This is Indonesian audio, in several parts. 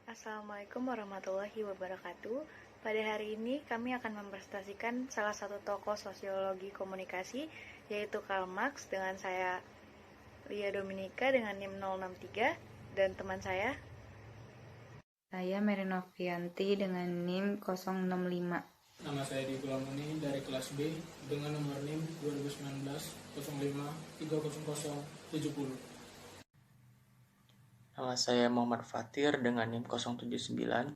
Assalamualaikum warahmatullahi wabarakatuh. Pada hari ini kami akan mempresentasikan salah satu tokoh sosiologi komunikasi, yaitu Karl Marx, dengan saya Lia Dominika dengan NIM 063 dan teman saya. Saya Mary Novianti dengan NIM 065. Nama saya Diego Lamuni dari kelas B dengan nomor NIM 2019 05 300 70. Nama saya Muhammad Fatir dengan NIM 079.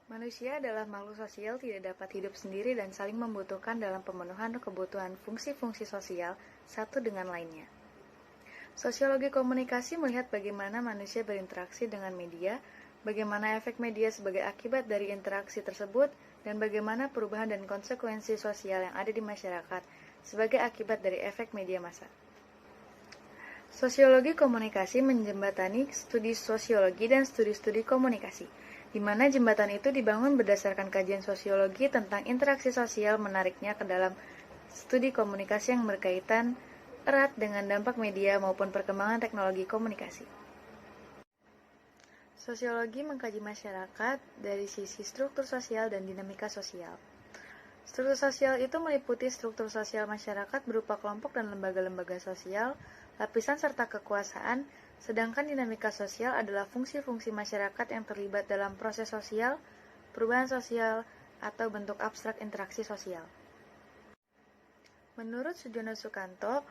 Manusia adalah makhluk sosial, tidak dapat hidup sendiri dan saling membutuhkan dalam pemenuhan kebutuhan fungsi-fungsi sosial satu dengan lainnya. Sosiologi komunikasi melihat bagaimana manusia berinteraksi dengan media, bagaimana efek media sebagai akibat dari interaksi tersebut, dan bagaimana perubahan dan konsekuensi sosial yang ada di masyarakat sebagai akibat dari efek media massa. Sosiologi komunikasi menjembatani studi sosiologi dan studi-studi komunikasi, di mana jembatan itu dibangun berdasarkan kajian sosiologi tentang interaksi sosial menariknya ke dalam studi komunikasi yang berkaitan erat dengan dampak media maupun perkembangan teknologi komunikasi. Sosiologi mengkaji masyarakat dari sisi struktur sosial dan dinamika sosial. Struktur sosial itu meliputi struktur sosial masyarakat berupa kelompok dan lembaga-lembaga sosial, lapisan serta kekuasaan, sedangkan dinamika sosial adalah fungsi-fungsi masyarakat yang terlibat dalam proses sosial, perubahan sosial, atau bentuk abstrak interaksi sosial. Menurut Sujono Sukanto,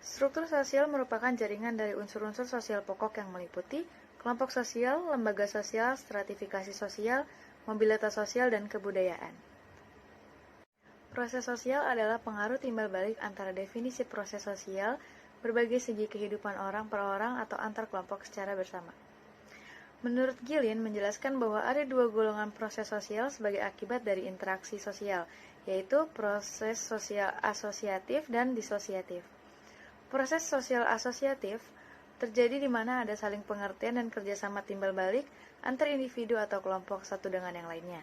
struktur sosial merupakan jaringan dari unsur-unsur sosial pokok yang meliputi kelompok sosial, lembaga sosial, stratifikasi sosial, mobilitas sosial, dan kebudayaan. Proses sosial adalah pengaruh timbal balik antara definisi proses sosial, berbagai segi kehidupan orang per orang atau antar kelompok secara bersama. Menurut Gillian menjelaskan bahwa ada dua golongan proses sosial sebagai akibat dari interaksi sosial, yaitu proses sosial asosiatif dan disosiatif. Proses sosial asosiatif terjadi di mana ada saling pengertian dan kerjasama timbal balik antar individu atau kelompok satu dengan yang lainnya,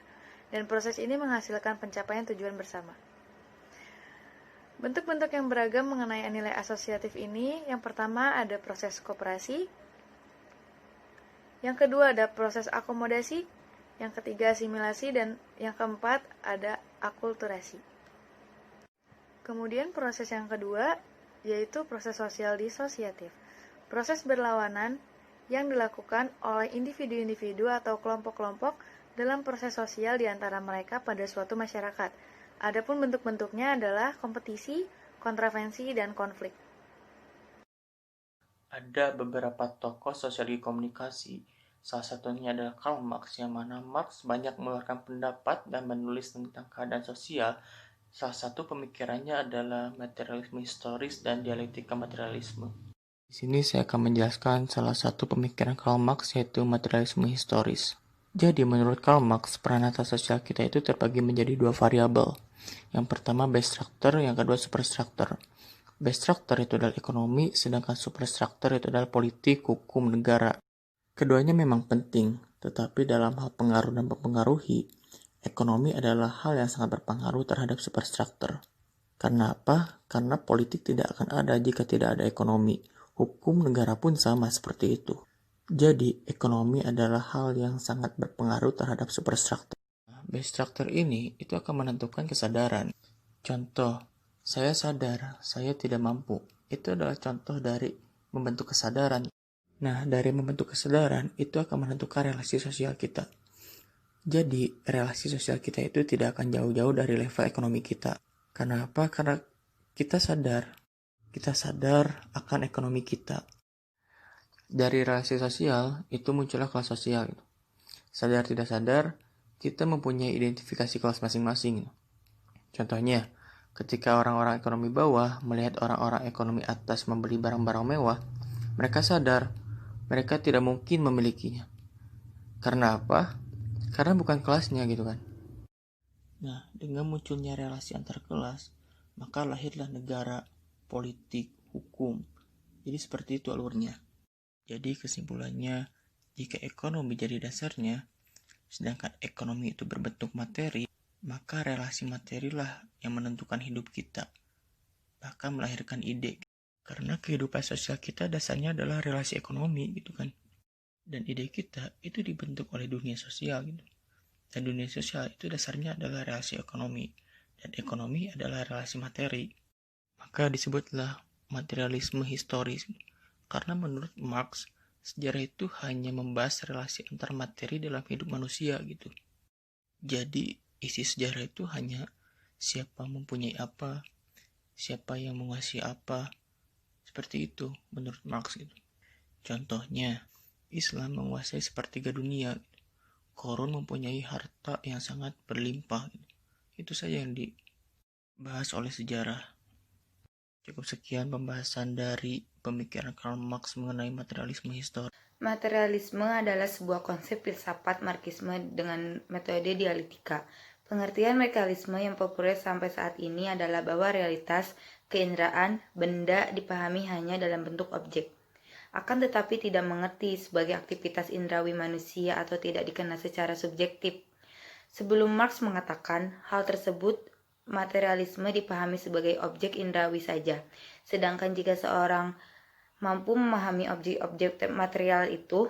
dan proses ini menghasilkan pencapaian tujuan bersama. Bentuk-bentuk yang beragam mengenai nilai asosiatif ini, yang pertama ada proses koperasi, yang kedua ada proses akomodasi, yang ketiga asimilasi, dan yang keempat ada akulturasi. Kemudian proses yang kedua yaitu proses sosial disosiatif, proses berlawanan yang dilakukan oleh individu-individu atau kelompok-kelompok dalam proses sosial di antara mereka pada suatu masyarakat. Adapun bentuk-bentuknya adalah kompetisi, kontravensi, dan konflik. Ada beberapa tokoh sosiologi komunikasi. Salah satunya adalah Karl Marx, yang mana Marx banyak mengeluarkan pendapat dan menulis tentang keadaan sosial. Salah satu pemikirannya adalah materialisme historis dan dialektika materialisme. Di sini saya akan menjelaskan salah satu pemikiran Karl Marx, yaitu materialisme historis. Jadi menurut Karl Marx, peranata sosial kita itu terbagi menjadi dua variabel. Yang pertama base structure, yang kedua superstructure. Base structure itu adalah ekonomi, sedangkan superstructure itu adalah politik, hukum, negara. Keduanya memang penting, tetapi dalam hal pengaruh dan mempengaruhi, ekonomi adalah hal yang sangat berpengaruh terhadap superstructure. Karena apa? Karena politik tidak akan ada jika tidak ada ekonomi. Hukum negara pun sama seperti itu. Jadi, ekonomi adalah hal yang sangat berpengaruh terhadap superstructure. Base structure ini itu akan menentukan kesadaran. Contoh, saya sadar saya tidak mampu. Itu adalah contoh dari membentuk kesadaran. Nah, dari membentuk kesadaran itu akan menentukan relasi sosial kita. Jadi, relasi sosial kita itu tidak akan jauh-jauh dari level ekonomi kita. Karena apa? Karena kita sadar akan ekonomi kita. Dari relasi sosial itu muncullah kelas sosial. Sadar tidak sadar, kita mempunyai identifikasi kelas masing-masing. Contohnya, ketika orang-orang ekonomi bawah melihat orang-orang ekonomi atas membeli barang-barang mewah, mereka sadar mereka tidak mungkin memilikinya. Karena apa? Karena bukan kelasnya gitu kan. Nah, dengan munculnya relasi antar kelas, maka lahirlah negara, politik, hukum. Jadi seperti itu alurnya. Jadi kesimpulannya, jika ekonomi jadi dasarnya, sedangkan ekonomi itu berbentuk materi, maka relasi materi lah yang menentukan hidup kita, bahkan melahirkan ide. Karena kehidupan sosial kita dasarnya adalah relasi ekonomi gitu kan. Dan ide kita itu dibentuk oleh dunia sosial gitu. Dan dunia sosial itu dasarnya adalah relasi ekonomi. Dan ekonomi adalah relasi materi. Maka disebutlah materialisme historis. Karena menurut Marx, sejarah itu hanya membahas relasi antar materi dalam hidup manusia gitu. Jadi isi sejarah itu hanya siapa mempunyai apa, siapa yang menguasai apa. Seperti itu menurut Marx gitu. Contohnya, Islam menguasai sepertiga dunia. Korun mempunyai harta yang sangat berlimpah. Itu saja yang dibahas oleh sejarah. Cukup sekian pembahasan dari pemikiran Karl Marx mengenai materialisme historis. Materialisme adalah sebuah konsep filsafat Marxisme dengan metode dialektika. Pengertian materialisme yang populer sampai saat ini adalah bahwa realitas, keinderaan, benda dipahami hanya dalam bentuk objek. Akan tetapi tidak mengerti sebagai aktivitas indrawi manusia atau tidak dikenal secara subjektif. Sebelum Marx mengatakan hal tersebut, materialisme dipahami sebagai objek indrawi saja. Sedangkan jika seorang mampu memahami objek-objek material itu,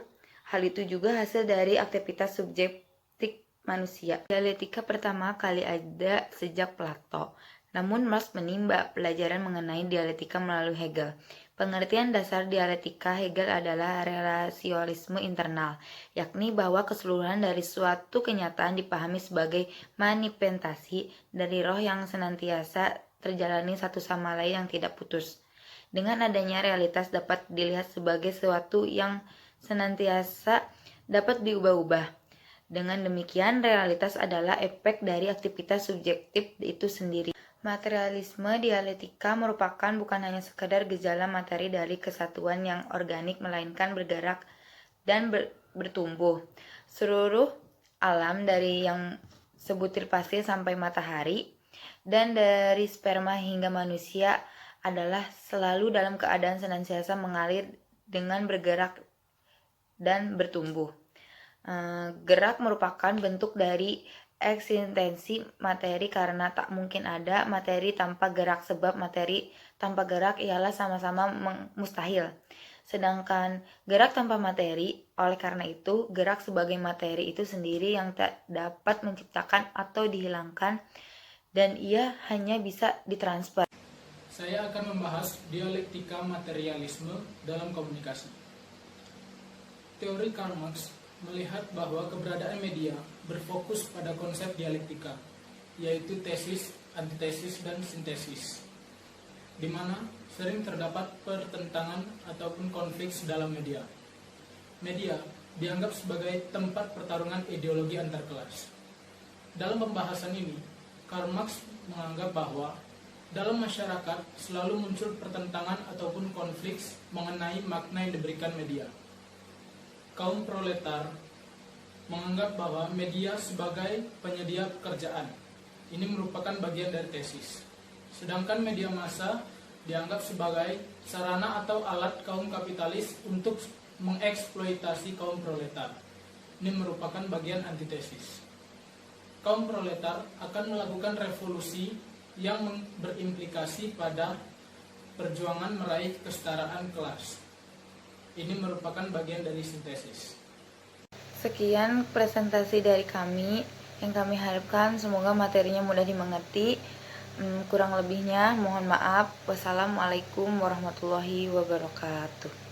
hal itu juga hasil dari aktivitas subjektif manusia. Dialektika pertama kali ada sejak Plato. Namun Marx menimba pelajaran mengenai dialektika melalui Hegel. Pengertian dasar dialektika Hegel adalah relasionisme internal, yakni bahwa keseluruhan dari suatu kenyataan dipahami sebagai manifestasi dari roh yang senantiasa terjalani satu sama lain yang tidak putus. Dengan adanya realitas dapat dilihat sebagai sesuatu yang senantiasa dapat diubah-ubah. Dengan demikian, realitas adalah efek dari aktivitas subjektif itu sendiri. Materialisme dialektika merupakan bukan hanya sekedar gejala materi dari kesatuan yang organik, melainkan bergerak dan bertumbuh. Seluruh alam dari yang sebutir pasir sampai matahari, dan dari sperma hingga manusia adalah selalu dalam keadaan senantiasa mengalir dengan bergerak dan bertumbuh. Gerak merupakan bentuk dari eksistensi materi karena tak mungkin ada materi tanpa gerak, sebab materi tanpa gerak ialah sama-sama mustahil. Sedangkan gerak tanpa materi, oleh karena itu gerak sebagai materi itu sendiri yang tak dapat menciptakan atau dihilangkan, dan ia hanya bisa ditransfer. Saya akan membahas dialektika materialisme dalam komunikasi. Teori Karl Marx melihat bahwa keberadaan media berfokus pada konsep dialektika, yaitu tesis, antitesis, dan sintesis, di mana sering terdapat pertentangan ataupun konflik dalam media. Media dianggap sebagai tempat pertarungan ideologi antar kelas. Dalam pembahasan ini, Karl Marx menganggap bahwa dalam masyarakat selalu muncul pertentangan ataupun konflik mengenai makna yang diberikan media. Kaum proletar menganggap bahwa media sebagai penyedia pekerjaan. Ini merupakan bagian dari tesis. Sedangkan media massa dianggap sebagai sarana atau alat kaum kapitalis untuk mengeksploitasi kaum proletar. Ini merupakan bagian antitesis. Kaum proletar akan melakukan revolusi yang berimplikasi pada perjuangan meraih kesetaraan kelas. Ini merupakan bagian dari sintesis. Sekian presentasi dari kami yang kami harapkan semoga materinya mudah dimengerti. Kurang lebihnya mohon maaf. Wassalamualaikum warahmatullahi wabarakatuh.